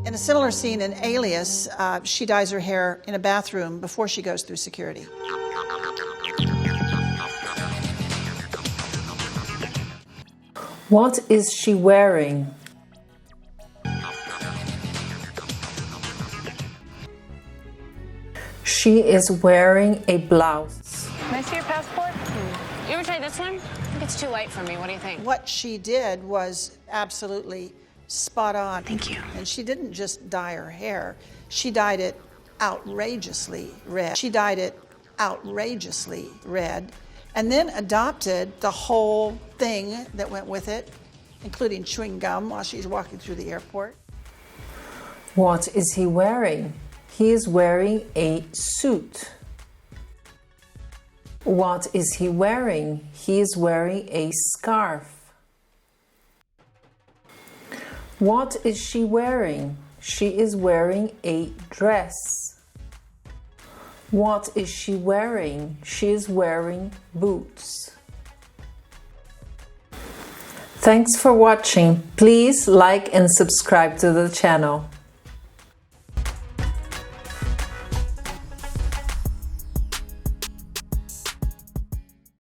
In a similar scene in Alias, she dyes her hair in a bathroom before she goes through security. What is she wearing? She is wearing a blouse. Can I see your passport? You ever try this one? I think it's too light for me. What do you think? What she did was absolutely spot on. Thank you. And she didn't just dye her hair, she dyed it outrageously red. She dyed it outrageously red, and then adopted the whole thing that went with it, including chewing gum while she's walking through the airport. What is he wearing? He is wearing a suit. What is he wearing? He is wearing a scarf. What is she wearing? She is wearing a dress. What is she wearing? She is wearing boots. Thanks for watching. Please like and subscribe to the channel.